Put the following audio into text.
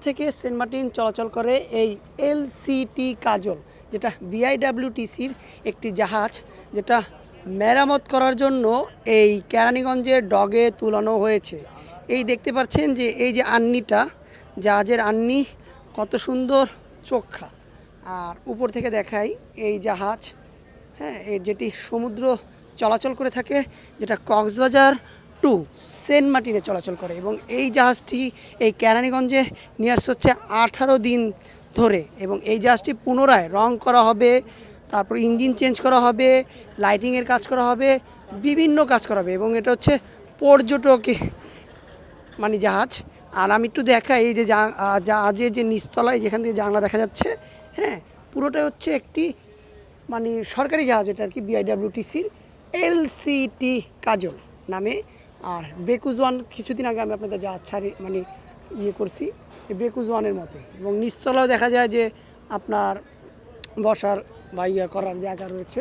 থেকে Saint Martin চলাচল করে এই এলসিটি কাজল, যেটা বিআইডব্লিউটিসির একটি জাহাজ, যেটা মেরামত করার জন্য এই কেরানীগঞ্জের ডগে তুলানো হয়েছে। এই দেখতে পাচ্ছেন যে এই যে আন্নিটা, জাহাজের আন্নি কত সুন্দর চোখা। আর উপর থেকে দেখাই এই জাহাজ, হ্যাঁ, এর যেটি সমুদ্র চলাচল করে থাকে, যেটা কক্সবাজার টু সেন্ট মার্টিনে চলাচল করে। এবং এই জাহাজটি এই কেরানীগঞ্জে নিয়ে আসছে হচ্ছে 18 দিন ধরে। এবং এই জাহাজটি পুনরায় রং করা হবে, তারপর ইঞ্জিন চেঞ্জ করা হবে, লাইটিংয়ের কাজ করা হবে, বিভিন্ন কাজ করা হবে। এবং এটা হচ্ছে পর্যটক মানে জাহাজ। আর আমি একটু দেখাই এই যে জাহাজের যে নিচতলায় যেখান থেকে জানলা দেখা যাচ্ছে, হ্যাঁ, পুরোটাই হচ্ছে একটি মানে সরকারি জাহাজ, এটা আর কি বিআইডব্লিউটিসির এলসিটি কাজল নামে। আর বেকুজ ওয়ান কিছুদিন আগে আমি আপনাদের জাহাজ মানে করছি বেকুজ ওয়ানের মতে। এবং নিচতলাও দেখা যায় যে আপনার বসার বা করার জায়গা রয়েছে।